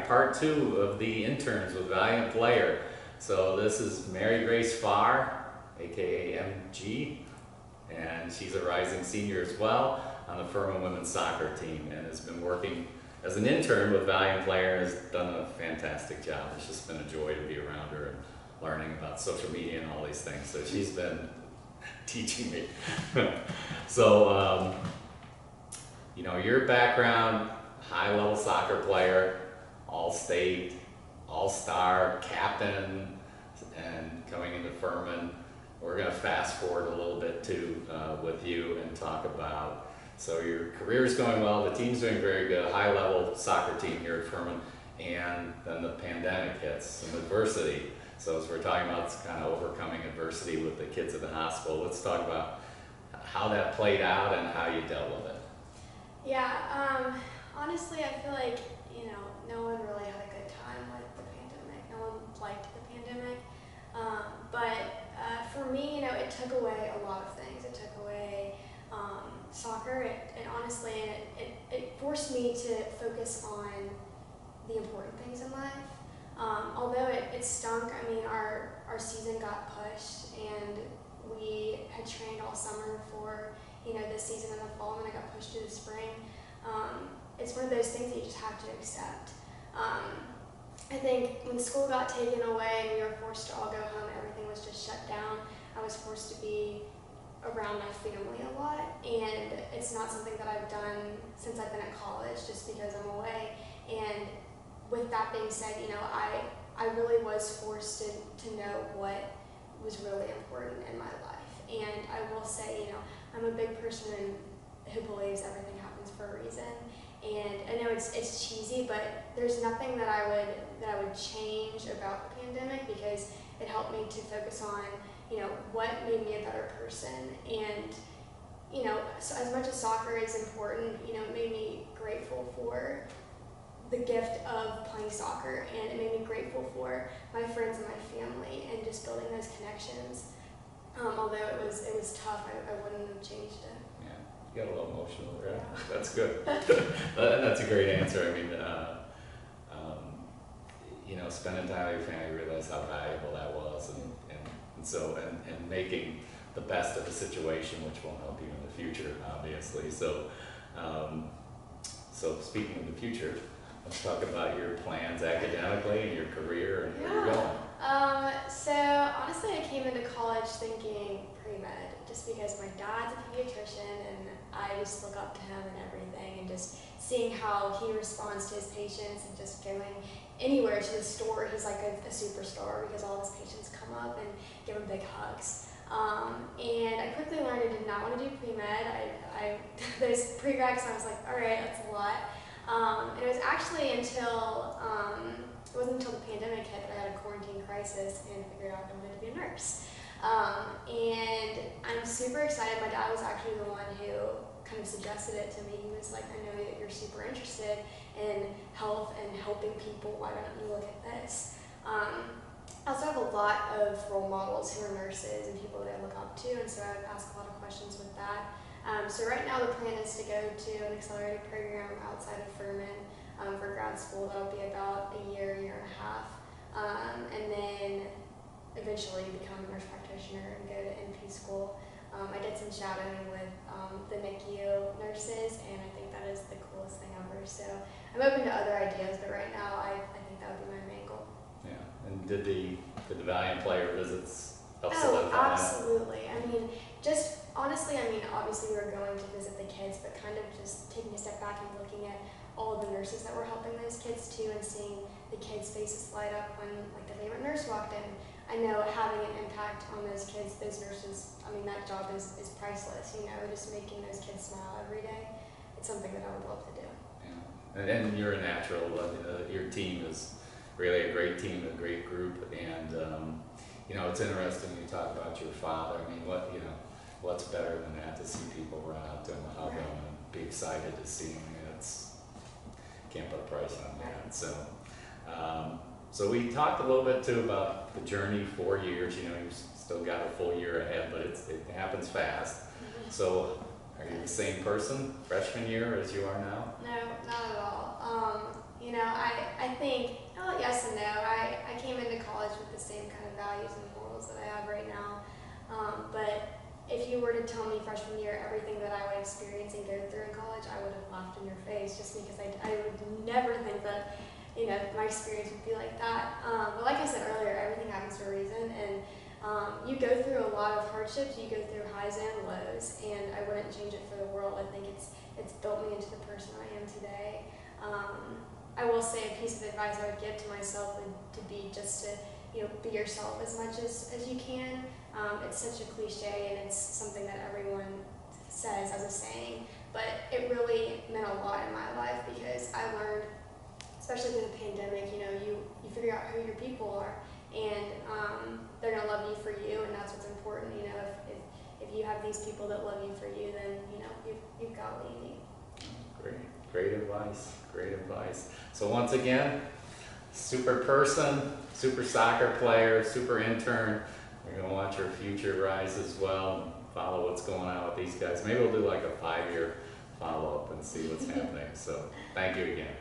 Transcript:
back, part 2 of the interns with Valiant Player. So this is Mary Grace Farr, aka MG, and she's a rising senior as well on the Furman women's soccer team, and has been working as an intern with Valiant Player and has done a fantastic job. It's just been a joy to be around her and learning about social media and all these things. So she's been teaching me. So, you know, your background, high-level soccer player, all-state, all-star, captain, and coming into Furman. We're going to fast forward a little bit too with you and talk about, so your career's going well, the team's doing very good, high-level soccer team here at Furman, and then the pandemic hits, some adversity. So as we're talking about kind of overcoming adversity with the kids at the hospital, let's talk about how that played out and how you dealt with it. Yeah, honestly, I feel like, you know, no one really had a good time with the pandemic. No one liked the pandemic. But for me, you know, it took away a lot of things. It took away soccer. It honestly, it forced me to focus on the important things in life. Although it stunk, I mean, our season got pushed, and we had trained all summer for, you know, this season in the fall, and it got pushed to the spring. It's one of those things that you just have to accept. I think when school got taken away and we were forced to all go home, everything was just shut down. I was forced to be around my family a lot, and it's not something that I've done since I've been at college, just because I'm away. And with that being said, you know, I really was forced to know what was really important in my life. And I will say, you know, I'm a big person who believes everything happens for a reason. And I know it's cheesy, but there's nothing that I would change about the pandemic, because it helped me to focus on, you know, what made me a better person. And, you know, so as much as soccer is important, you know, it made me grateful for the gift of playing soccer, and it made me grateful for my friends and my family and just building those connections. Although it was tough, I wouldn't have changed it. Yeah, you got a little emotional there. Yeah. That's good. That's a great answer. I mean, you know, spending time with your family, you realize how valuable that was, and making the best of the situation, which will help you in the future, obviously. So, so speaking of the future, let's talk about your plans academically and your career and where you're going. So honestly, I came into college thinking pre-med, just because my dad's a pediatrician and I just look up to him and everything, and just seeing how he responds to his patients, and just going anywhere to the store, he's like a superstar, because all his patients come up and give him big hugs. And I quickly learned I did not want to do pre-med. I those pre-reqs, I was like, all right, that's a lot. And it was actually until, it wasn't until the pandemic hit that I had a quarantine crisis and figured out I wanted to be a nurse. And I'm super excited. My dad was actually the one who kind of suggested it to me. He was like, I know that you're super interested in health and helping people. Why don't you look at this? I also have a lot of role models who are nurses and people that I look up to, and so I would ask a lot of questions with that. So right now the plan is to go to an accelerated program outside of Furman for grad school. That'll be about a year and a half. And then eventually become a nurse practitioner and go to NP school. I did some shadowing with the NICU nurses, and I think that is the coolest thing ever. So I'm open to other ideas, but right now I think that would be my main goal. Yeah, and did the Valiant Player visits help Oh, solidify absolutely. I mean, just honestly, I mean, obviously we were going to visit the kids, but kind of just taking a step back and looking at all of the nurses that were helping those kids too, and seeing the kids' faces light up when like the favorite nurse walked in. I know having an impact on those kids, those nurses, I mean, that job is priceless, you know, just making those kids smile every day. It's something that I would love to do. Yeah, and you're a natural. Your team is really a great team, a great group, and you know, it's interesting you talk about your father. I mean, what's better than that, to see people run out to him, hug him, and be excited to see him? Can't put a price on that. So, so we talked a little bit too about the journey, 4 years. You know, you've still got a full year ahead, but it happens fast. So, are you the same person freshman year as you are now? No, not at all. You know, I think, oh, yes and no. I came into college with the same kind of values and morals that I have right now. But if you were to tell me freshman year everything that I would experience and go through in college, I would have laughed in your face just because I would never think that, you know, my experience would be like that. But like I said earlier, everything happens for a reason, and you go through a lot of hardships, you go through highs and lows, and I wouldn't change it for the world. I think it's built me into the person I am today. I will say a piece of advice I would give to myself would to be just to, you know, be yourself as much as you can. It's such a cliche, and it's something that everyone says as a saying, but it really meant a lot in my life because I learned, especially through the pandemic, you know, you figure out who your people are, and they're gonna love you for you, and that's what's important. You know, if you have these people that love you for you, then you know you've got what you need. Great advice, great advice. So once again, super person, super soccer player, super intern. We're going to watch her future rise as well and follow what's going on with these guys. Maybe we'll do like a 5-year follow-up and see what's happening. So thank you again.